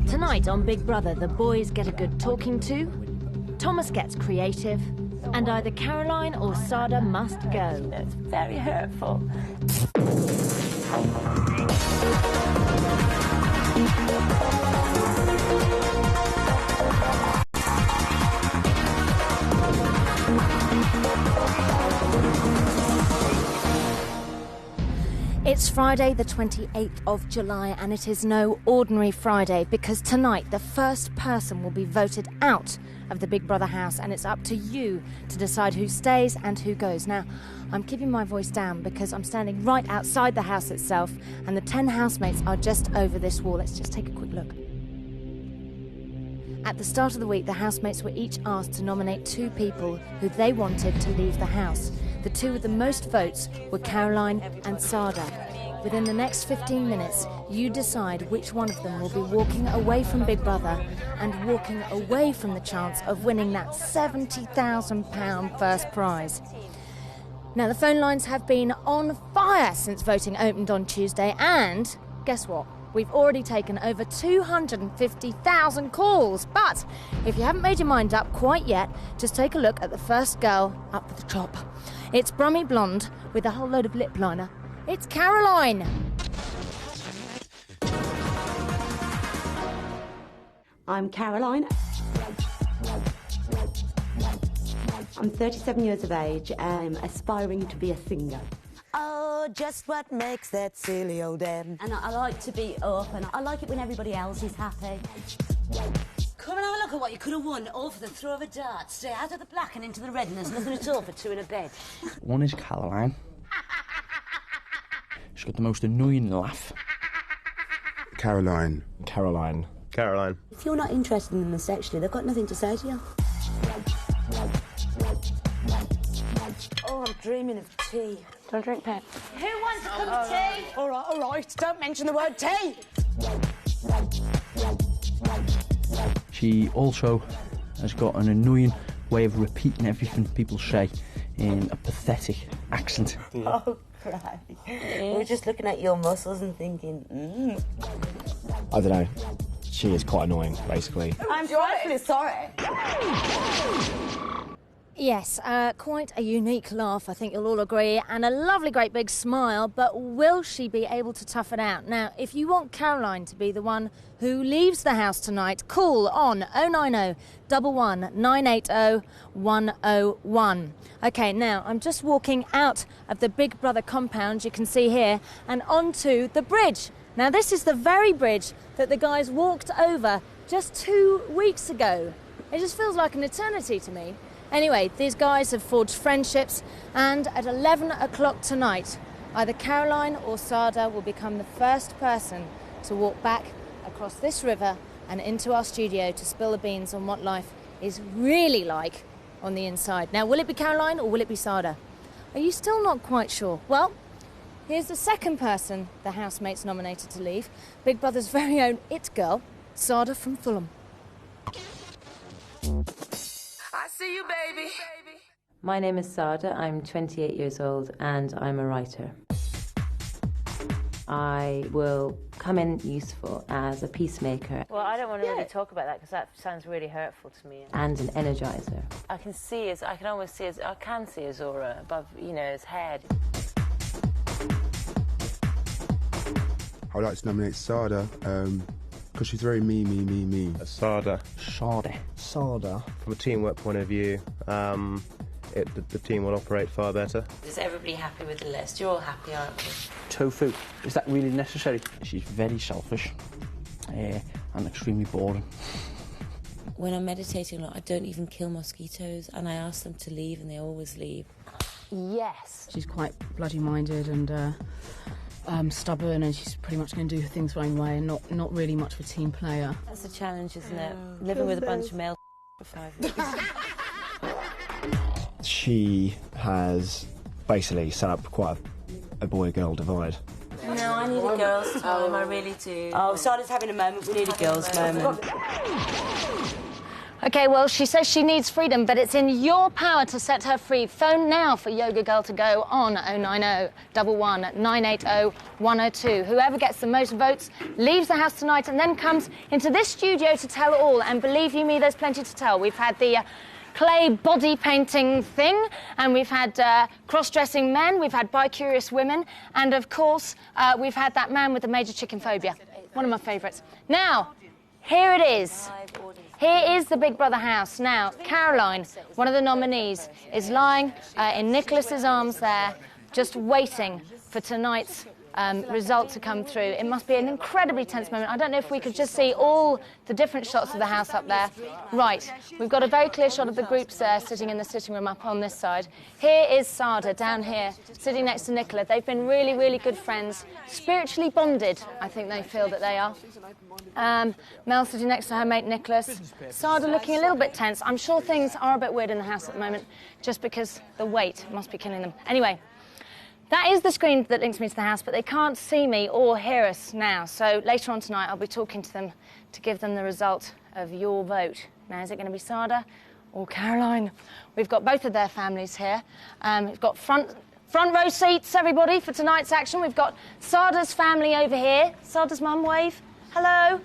Tonight on Big Brother, the boys get a good talking to, Thomas gets creative, and either Caroline or Sada must go. It's very hurtful. It's Friday the 28th of July, and it is no ordinary Friday because tonight the first person will be voted out of the Big Brother house, and it's up to you to decide who stays and who goes. Now, I'm keeping my voice down because I'm standing right outside the house itself, and the 10 housemates are just over this wall. Let's just take a quick look. At the start of the week, the housemates were each asked to nominate 2 people who they wanted to leave the house. The 2 with the most votes were Caroline and Sada. Within the next 15 minutes, you decide which one of them will be walking away from Big Brother and walking away from the chance of winning that £70,000 first prize. Now, the phone lines have been on fire since voting opened on Tuesday, and guess what? We've already taken over 250,000 calls. But if you haven't made your mind up quite yet, just take a look at the first girl up at the top. It's Brummy Blonde with a whole load of lip liner. It's Caroline. I'm Caroline. I'm 37 years of age. I'm aspiring to be a singer. Oh, just what makes that silly old dame. And I like to be up, and I like it when everybody else is happy. Come and have a look at what you could have won, all for the throw of a dart. Stay out of the black and into the red, and there's nothing at all for 2 in a bed. One is Caroline. She's got the most annoying laugh. Caroline. Caroline. Caroline. If you're not interested in them sexually, they've got nothing to say to you. Oh, I'm dreaming of tea. Don't drink Pep. Who wants a cup of tea? All right, don't mention the word tea. She also has got an annoying way of repeating everything people say in a pathetic accent. Oh, right. We're just looking at your muscles and thinking, I don't know. She is quite annoying, basically. I'm frightfully sorry. Yes, quite a unique laugh, I think you'll all agree, and a lovely great big smile, but will she be able to tough it out? Now, if you want Caroline to be the one who leaves the house tonight, call on 090 11 980 101. OK, now, I'm just walking out of the Big Brother compound, you can see here, and onto the bridge. Now, this is the very bridge that the guys walked over just 2 weeks ago. It just feels like an eternity to me. Anyway, these guys have forged friendships, and at 11 o'clock tonight, either Caroline or Sada will become the first person to walk back across this river and into our studio to spill the beans on what life is really like on the inside. Now, will it be Caroline or will it be Sada? Are you still not quite sure? Well, here's the second person the housemates nominated to leave, Big Brother's very own it girl, Sada from Fulham. I see you, baby. My name is Sada, I'm 28 years old and I'm a writer. I will come in useful as a peacemaker. Well, I don't want to really talk about that because that sounds really hurtful to me. And an energizer. I can see his aura above, his head. I'd like to nominate Sada, because she's very me. Sada. Sada. From a teamwork point of view, the team will operate far better. Is everybody happy with the list? You're all happy, aren't you? Tofu, is that really necessary? She's very selfish and extremely boring. When I'm meditating a lot, I don't even kill mosquitoes, and I ask them to leave and they always leave. Yes. She's quite bloody-minded and stubborn, and she's pretty much going to do things her own way and not really much of a team player. That's a challenge, isn't it? Living with a bunch of male for 5 weeks. She has basically set up quite a boy-girl divide. No, I need a girl's time, I really do. Oh, Sada's having a moment. We need a girl's moment. Okay, well, she says she needs freedom, but it's in your power to set her free. Phone now for Yoga Girl to go on 090 11 980 102. Whoever gets the most votes leaves the house tonight and then comes into this studio to tell all. And believe you me, there's plenty to tell. We've had the clay body painting thing, and we've had cross-dressing men, we've had bi-curious women, and of course, we've had that man with the major chicken phobia. One of my favourites. Now, here it is. Here is the Big Brother house. Now, Caroline, one of the nominees, is lying in Nicholas's arms there, just waiting for tonight's result to come through. It must be an incredibly tense moment. I don't know if we could just see all the different shots of the house up there. Right, we've got a very clear shot of the groups there sitting in the sitting room up on this side. Here is Sada down here, sitting next to Nicola. They've been really, really good friends, spiritually bonded, I think they feel that they are. Mel sitting next to her mate Nicholas. Sada looking a little bit tense. I'm sure things are a bit weird in the house at the moment, just because the weight must be killing them. Anyway, that is the screen that links me to the house, but they can't see me or hear us now. So later on tonight, I'll be talking to them to give them the result of your vote. Now, is it going to be Sada or Caroline? We've got both of their families here. We've got front row seats, everybody, for tonight's action. We've got Sada's family over here. Sada's mum, wave. Hello.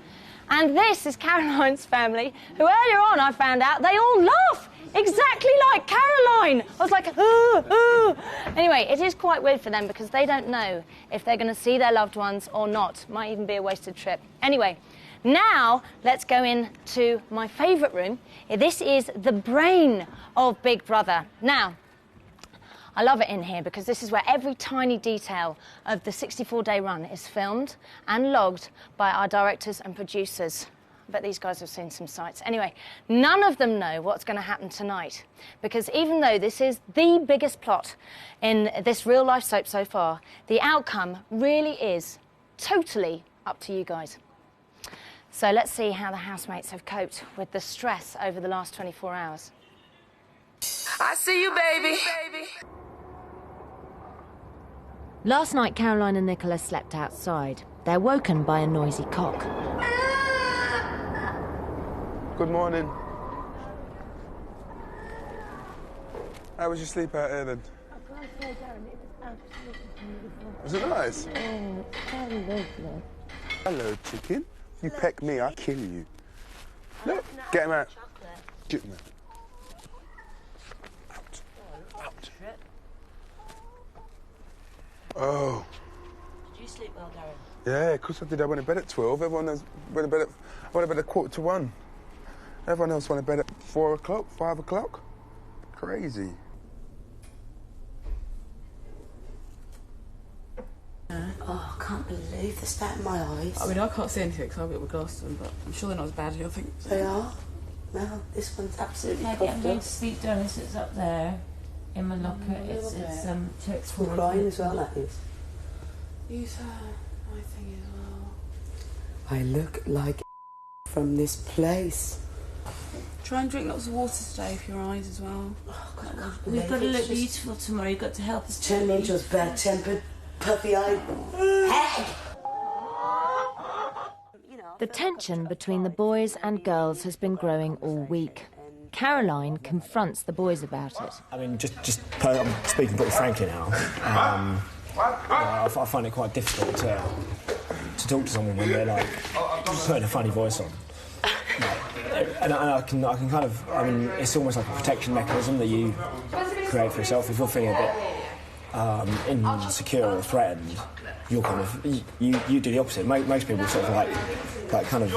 And this is Caroline's family, who earlier on I found out they all laugh exactly like Caroline. I was like, ooh, ooh. Anyway, it is quite weird for them because they don't know if they're going to see their loved ones or not. Might even be a wasted trip. Anyway, now let's go into my favourite room. This is the brain of Big Brother. Now, I love it in here because this is where every tiny detail of the 64-day run is filmed and logged by our directors and producers. I bet these guys have seen some sights. Anyway, none of them know what's going to happen tonight because even though this is the biggest plot in this real-life soap so far, the outcome really is totally up to you guys. So let's see how the housemates have coped with the stress over the last 24 hours. I see you, baby. Last night, Caroline and Nicola slept outside. They're woken by a noisy cock. Good morning. How was your sleep out here then? Was it nice? Hello, chicken. You peck me, I kill you. Look, get him out. Get him out. Out. Oh. Did you sleep well, Darren? Yeah, of course I did. I went to bed at 12. Everyone else went to bed at... I went to bed at 1:45. Everyone else went to bed at 4 o'clock, 5 o'clock. Crazy. Oh, I can't believe the stat in my eyes. I mean, I can't see anything because I've got my glasses on, but I'm sure they're not as bad as you think. They are. No, this one's absolutely I'm puffed going up. to sleep, Darren. It's up there in my locker. It's church I'm crying as well, that is. Use my thing as well. I look like from this place. Try and drink lots of water today for your eyes as well. Oh, God, I can't We've believe got to it's look just beautiful tomorrow. You've got to help us turned me into a bad-tempered, puffy-eyed hag. The tension between the boys and girls has been growing all week. Caroline confronts the boys about it. I mean, I'm speaking pretty frankly now. I find it quite difficult to talk to someone when they're like putting a funny voice on. And I can kind of, I mean, it's almost like a protection mechanism that you create for yourself. If you're feeling a bit insecure or threatened, you're kind of, you do the opposite. Most people sort of like kind of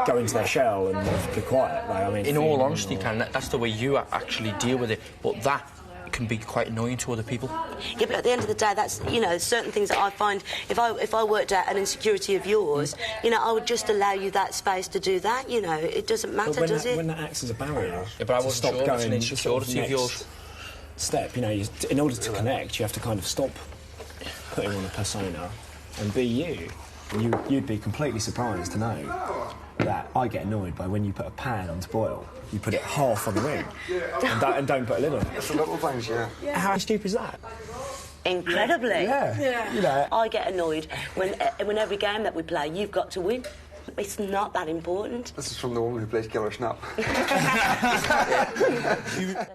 go into their shell and be quiet. Like, I mean, in all honesty, that's the way you actually deal with it. But that can be quite annoying to other people. Yeah, but at the end of the day, that's, you know, certain things that I find, if I worked out an insecurity of yours, you know, I would just allow you that space to do that, you know. It doesn't matter, does it? When that acts as a barrier, yeah, but I wasn't stop sure going it's an insecurity of yours. Step, you know, in order to connect, you have to kind of stop putting on a persona and be you. You'd be completely surprised to know that I get annoyed by when you put a pan on to boil, you put it half on the ring and don't put a lid on it. It's the little things, yeah. How stupid is that? Incredibly. Yeah. You know, I get annoyed when every game that we play, you've got to win. It's not that important. This is from the woman who plays Killer Snap.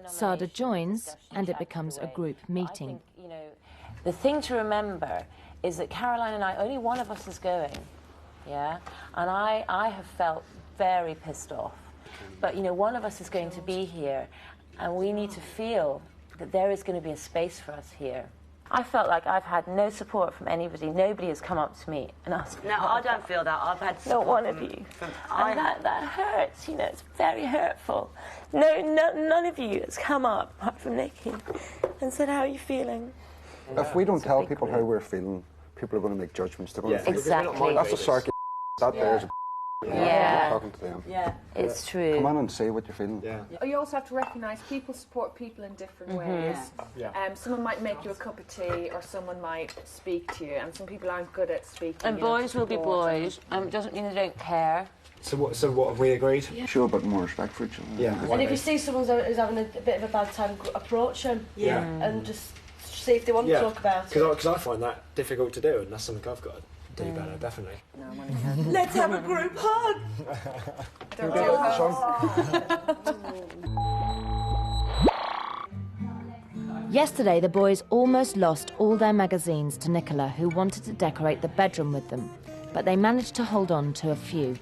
Sada joins, and it becomes a group meeting. I think, you know, the thing to remember is that Caroline and I, only one of us is going, yeah? And I have felt very pissed off. But, you know, one of us is going to be here, and we need to feel that there is going to be a space for us here. I felt like I've had no support from anybody. Nobody has come up to me and asked me. No, I don't feel that. I've had support. Not one of you. And that hurts, you know, it's very hurtful. None of you has come up, apart from Nikki, and said, how are you feeling? If we don't tell people how we're feeling, people are going to make judgments. They're going to think, exactly. that's a sarky that there's a yeah. talking to them. Yeah, it's true. Come on and say what you're feeling. Yeah. You also have to recognise people support people in different ways. Yeah. Someone might make you a cup of tea, or someone might speak to you, and some people aren't good at speaking. And boys will be boys. Doesn't mean they don't care. So what have we agreed? Yeah. Show a bit more respect for each other. Yeah. And if you see someone who's having a bit of a bad time, approach them. Yeah. And just see if they want to talk about it. Because I find that difficult to do, and that's something I've got to do better, definitely. Let's have a group hug. Yesterday, the boys almost lost all their magazines to Nicola, who wanted to decorate the bedroom with them, but they managed to hold on to a few.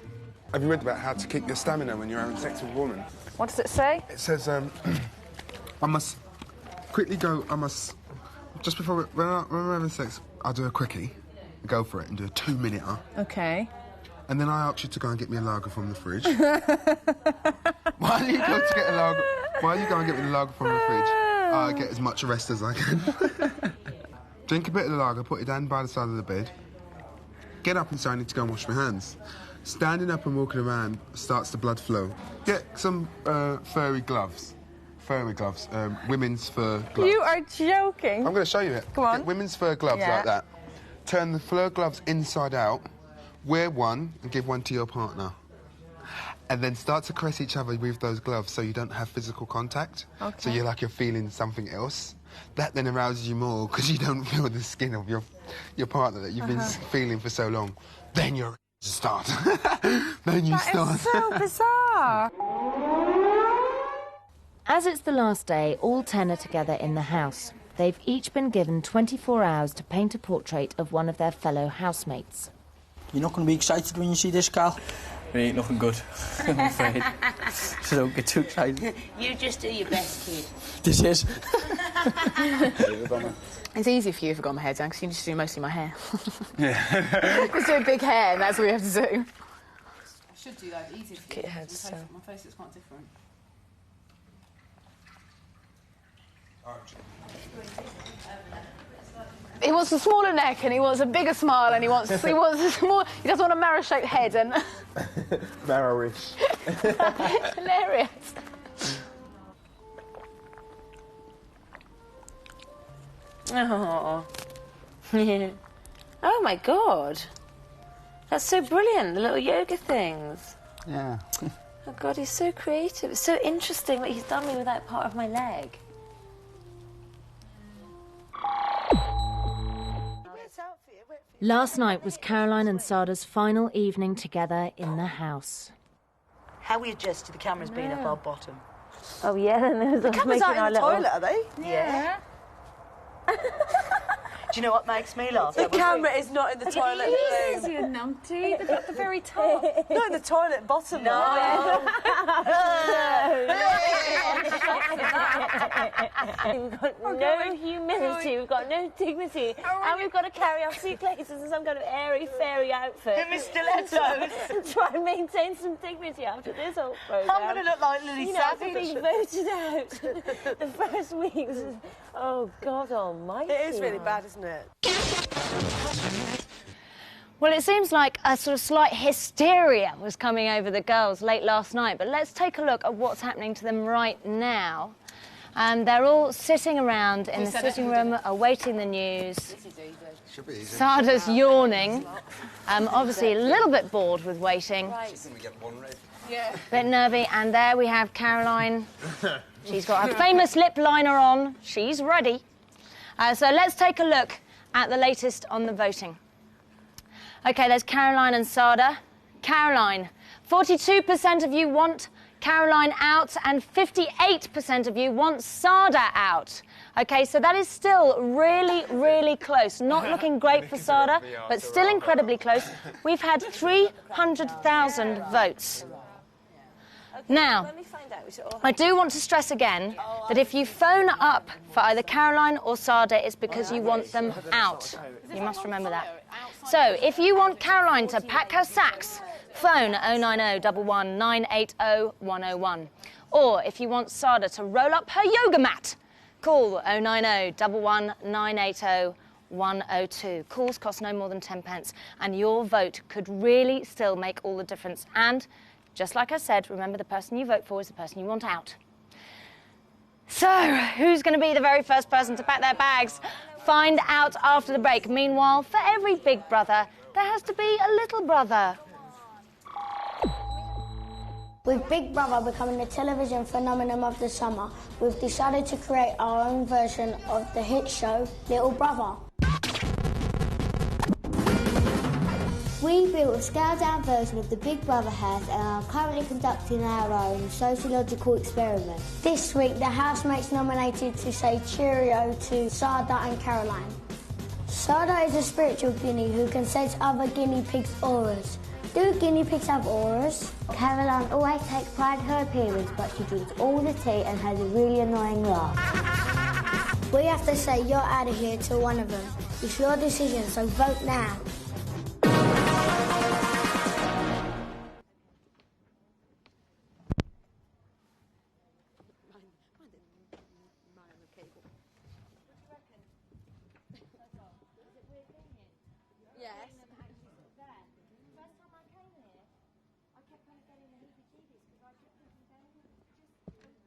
Have you read about how to keep your stamina when you're having sex with a woman? What does it say? It says, I must quickly go, just before, when we're having sex, I'll do a quickie, go for it, and do a 2-minute. Okay. And then I ask you to go and get me a lager from the fridge. While you go and get me the lager from the fridge, I get as much rest as I can. Drink a bit of the lager, put it down by the side of the bed. Get up and say I need to go and wash my hands. Standing up and walking around starts the blood flow. Get some furry gloves. Women's fur gloves. You are joking. I'm going to show you it. Come on. Get women's fur gloves like that. Turn the fur gloves inside out, wear one and give one to your partner. And then start to caress each other with those gloves so you don't have physical contact. Okay. So you're feeling something else. That then arouses you more because you don't feel the skin of your partner that you've been feeling for so long. Then you're start. Then you start. That is so bizarre. As it's the last day, all 10 are together in the house. They've each been given 24 hours to paint a portrait of one of their fellow housemates. You're not going to be excited when you see this, Cal? It ain't looking good, I'm afraid. So don't get too excited. You just do your best, kid. This is. It's easy for you if I've got my hair down, because you just do mostly my hair. Yeah. Just do a big hair, and that's what we have to do. I should do that, easy for you. Get your head so. My face is quite different. He wants a smaller neck, and he wants a bigger smile, and he wants a small. He doesn't want a marrow-shaped head, and. Marrowish. Hilarious. Oh. Oh my God. That's so brilliant, the little yoga things. Yeah. Oh God, he's so creative. It's so interesting what he's done me with that part of my leg. Last night was Caroline and Sada's final evening together in the house. How we adjust to the cameras being up our bottom. Oh yeah, and there's The cameras aren't in the toilet, are they? Yeah. Do you know what makes me laugh? The camera is not in the toilet. It is, you numpty. They're at the very top. Not in the toilet bottom. No. We've got no humility, we've got no dignity, and we've got to carry our suitcases in some kind of airy fairy outfit. In my stilettos. And try and maintain some dignity after this whole programme. I'm going to look like Lily Savage. After being voted out the first weeks. Oh God Almighty! It is really bad, isn't it? Well, it seems like a sort of slight hysteria was coming over the girls late last night, but let's take a look at what's happening to them right now. They're all sitting around in the sitting room awaiting the news. Should be easy. Sada's yawning, obviously a little bit bored with waiting. Yeah. Bit nervy, and there we have Caroline. She's got her famous lip liner on. She's ready. So let's take a look at the latest on the voting. OK, there's Caroline and Sada. Caroline. 42% of you want Caroline out and 58% of you want Sada out. Okay, so that is still really, really close. Not looking great for Sada, but still incredibly close. We've had 300,000 votes. Now, I do want to stress again that if you phone up for either Caroline or Sada, it's because you want them out. You must remember that. So, if you want Caroline to pack her sacks, phone 090 11 980 101. Or if you want Sada to roll up her yoga mat, call 090 11 980 102. Calls cost no more than 10 pence, and your vote could really still make all the difference. And just like I said, remember the person you vote for is the person you want out. So, who's going to be the very first person to pack their bags? Find out after the break. Meanwhile, for every big brother, there has to be a little brother. With Big Brother becoming the television phenomenon of the summer, we've decided to create our own version of the hit show, Little Brother. We built a scaled-down version of the Big Brother house and are currently conducting our own sociological experiment. This week, the housemates nominated to say cheerio to Sada and Caroline. Sada is a spiritual guinea who can sense other guinea pigs' auras. Do guinea pigs have auras? Caroline always takes pride in her appearance, but she drinks all the tea and has a really annoying laugh. We have to say you're out of here to one of them. It's your decision, so vote now.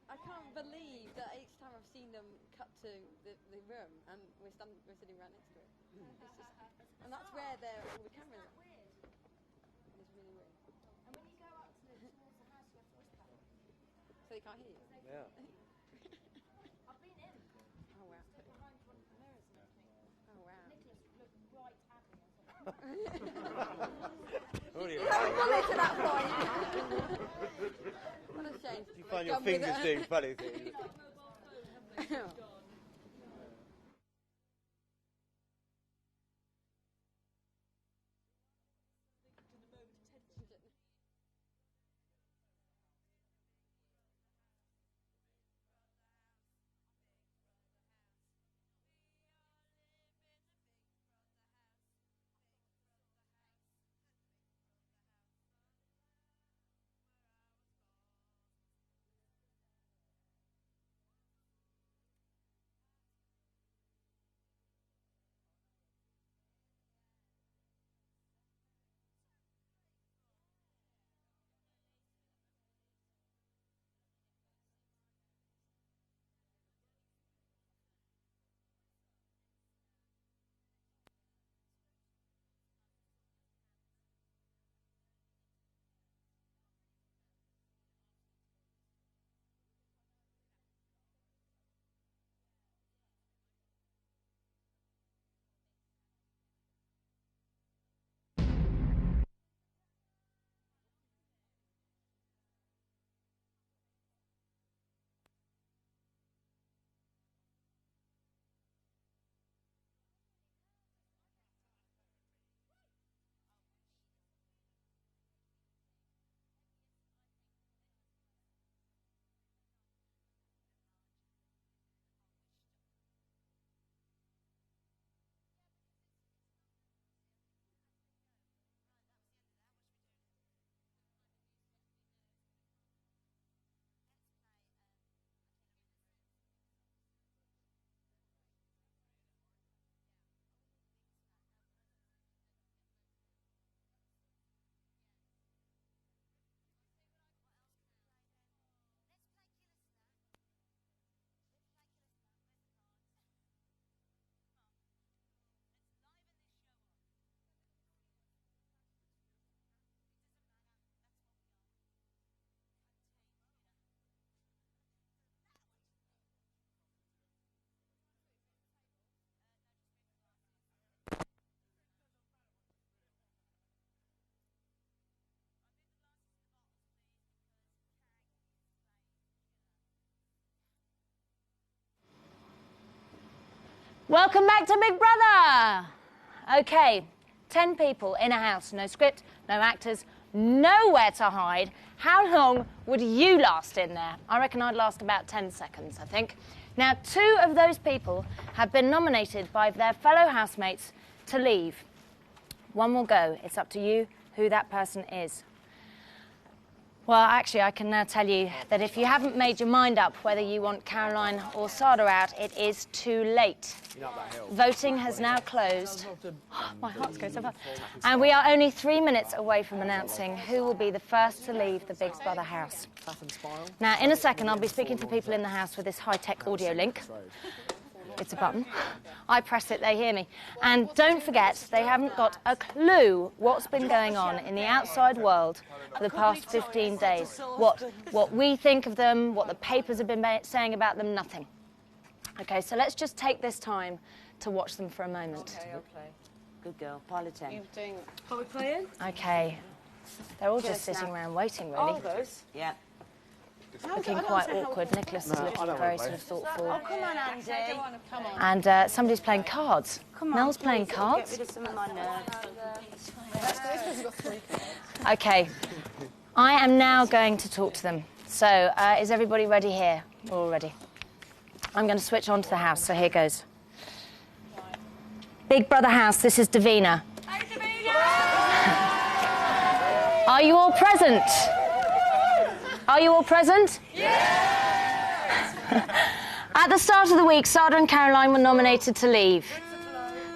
I can't believe that each time I've seen them cut to the room and we're sitting right next to it. It's just, and that's where all the cameras are. It's really weird. And when you go up towards the house, you have to whisper. So they can't hear you? Yeah. I've been in. Oh, wow. Behind one of the mirrors and everything. Oh, wow. Nicholas looked right at me. You haven't bullet to that point. What a shame. You find your fingers doing funny things. Welcome back to Big Brother. Okay, 10 people in a house, no script, no actors, nowhere to hide. How long would you last in there? I reckon I'd last about 10 seconds, I think. Now, 2 of those people have been nominated by their fellow housemates to leave. 1 will go. It's up to you who that person is. Well, actually, I can now tell you that if you haven't made your mind up whether you want Caroline or Sada out, it is too late. Voting has now closed. Oh, my heart's going so fast. And we are only 3 minutes away from announcing who will be the first to leave the Big Brother house. Now, in a second, I'll be speaking to people in the house with this high-tech audio link. It's a button. I press it, they hear me. And don't forget, they haven't got a clue what's been going on in the outside world for the past 15 days. What we think of them, what the papers have been saying about them, nothing. OK, so let's just take this time to watch them for a moment. OK, I'll play. Good girl, pile of 10. Are we playing? OK. They're all just sitting around waiting, really. All those? Yeah. Looking quite awkward. Nicholas is looking very sort of thoughtful. Oh, come on, Andy. Come on. And somebody's playing cards. Come on, Mel's please, playing Get cards. rid of some of my nerves. OK. I am now going to talk to them. So, is everybody ready here? We're all ready. I'm going to switch on to the house, so here goes. Big Brother house, this is Davina. Hi, Davina! Are you all present? Are you all present? Yes! At the start of the week, Sada and Caroline were nominated to leave.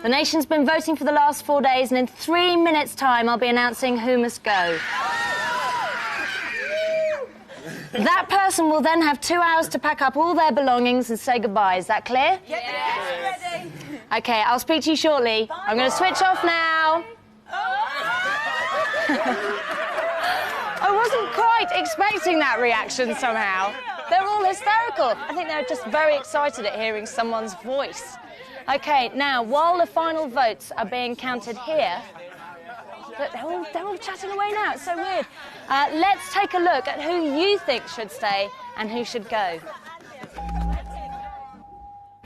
The nation's been voting for the last 4 days, and in 3 minutes' time, I'll be announcing who must go. That person will then have 2 hours to pack up all their belongings and say goodbye. Is that clear? Yes. Ready. OK, I'll speak to you shortly. Bye. I'm going to switch off now. I wasn't quite expecting that reaction somehow. They're all hysterical. I think they're just very excited at hearing someone's voice. OK, now, while the final votes are being counted here, they're all chatting away now. It's so weird. Let's take a look at who you think should stay and who should go.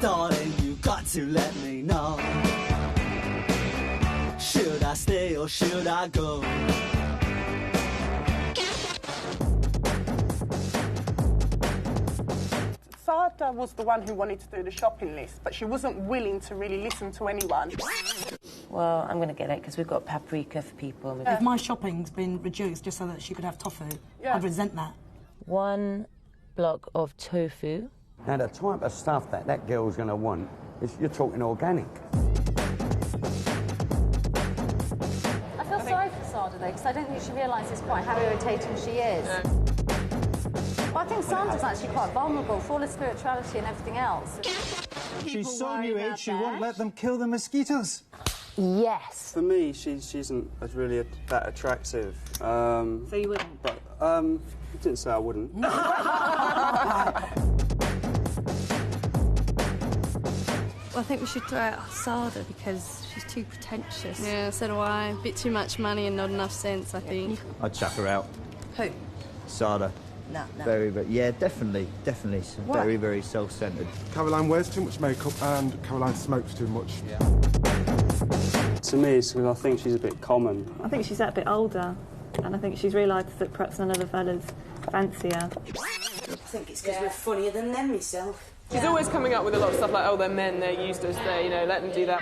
Darling, you got to let me know. Should I stay or should I go? Sada was the one who wanted to do the shopping list, but she wasn't willing to really listen to anyone. Well, I'm going to get it because we've got paprika for people. If my shopping's been reduced just so that she could have tofu, I'd resent that. 1 block of tofu. Now, the type of stuff that girl's going to want is, you're talking organic. I feel sorry for Sada, though, because I don't think she realises quite how irritating she is. Well, I think Sada's actually quite vulnerable for all her spirituality and everything else. She's so new age, she won't let them kill the mosquitoes. Yes. For me, she isn't really that attractive. So you wouldn't? But, I didn't say I wouldn't. Well, I think we should throw out Sada because she's too pretentious. Yeah, so do I. A bit too much money and not enough sense, I think. I'd chuck her out. Who? Sada. No. Very, yeah, definitely. What? Very, very self-centred. Caroline wears too much makeup and Caroline smokes too much. Yeah. To me, it's because I think she's a bit common. I think she's that bit older, and I think she's realised that perhaps none of the fellas fancy her. I think it's because we're funnier than them, myself. She's always coming up with a lot of stuff like, oh, they're men, they're used us, they, let them do that.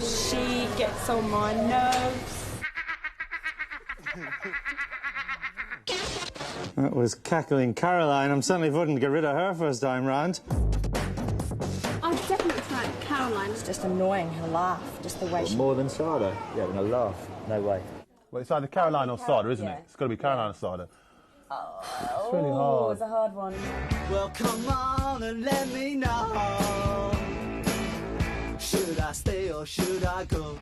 She gets on my nerves. That was cackling Caroline. I'm certainly voting to get rid of her first time round. I'd definitely try Caroline. It's just annoying, her laugh, just the way she... More than Sada? Yeah, having a laugh. No way. Well, it's either Caroline or Sada, isn't it? It's got to be Caroline or Sada. It's really hard. It's a hard one. Well, come on and let me know. Should I stay or should I go?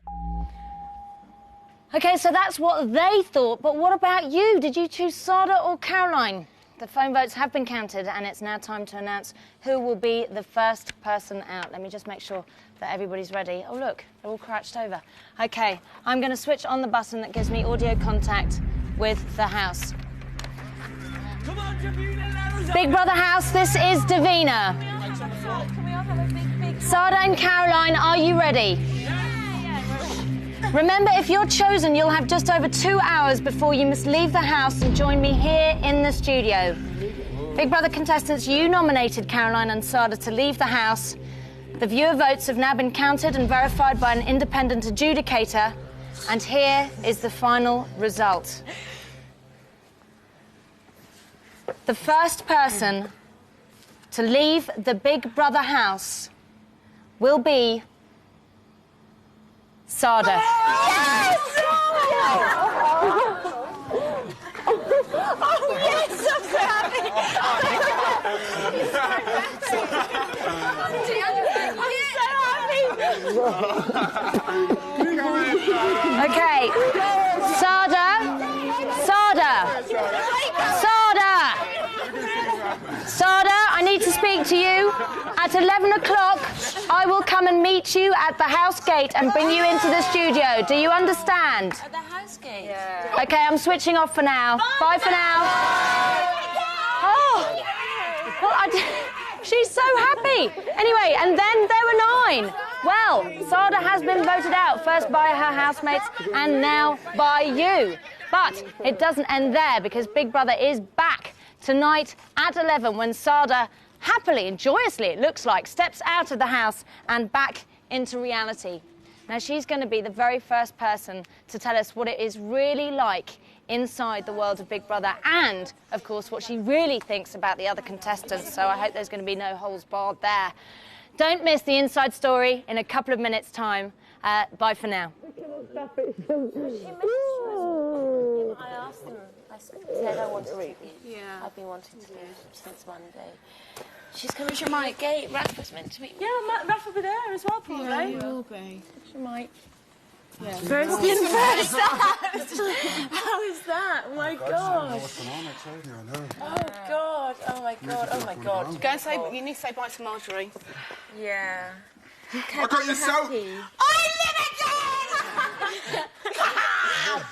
OK, so that's what they thought, but what about you? Did you choose Sada or Caroline? The phone votes have been counted, and it's now time to announce who will be the first person out. Let me just make sure that everybody's ready. Oh, look, they're all crouched over. OK, I'm going to switch on the button that gives me audio contact with the house. Come on, Davina, Big Brother house, this is Davina. Can we all have a big Sada and Caroline, are you ready? Remember, if you're chosen, you'll have just over 2 hours before you must leave the house and join me here in the studio. Big Brother contestants, you nominated Caroline and Sada to leave the house. The viewer votes have now been counted and verified by an independent adjudicator. And here is the final result. The first person to leave the Big Brother house will be Sada. Yes! Oh, yes, I'm so happy. Okay, Sada, I need to speak to you. At 11 o'clock, I will come and meet you at the house gate and bring you into the studio. Do you understand? At the house gate? Yeah. Okay, I'm switching off for now. Bye for now. Oh, well, she's so happy. Anyway, and then there were 9. Well, Sada has been voted out, first by her housemates and now by you. But it doesn't end there, because Big Brother is back tonight at 11 when Sada happily and joyously, it looks like, steps out of the house and back into reality. Now, she's going to be the very first person to tell us what it is really like inside the world of Big Brother and, of course, what she really thinks about the other contestants, so I hope there's going to be no holes barred there. Don't miss the inside story in a couple of minutes' time. Bye for now. I asked them. I said I wanted to leave. Yeah. I've been wanting to leave since Monday. She's coming to my gate. Rafa's meant to meet me. Yeah, Rafa will be there as well, probably. Yeah, you will be. She might. Yeah. First in, first out. How is that? Oh my god. Oh god. Oh my god. Oh my god. Go and say. You need to say bye to Marjorie. Yeah. I got your soap. I live again!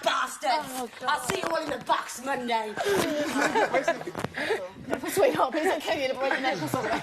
Bastards! Oh, I'll see you all in the box Monday. Sweetheart, please don't kill you. The break your neck or something.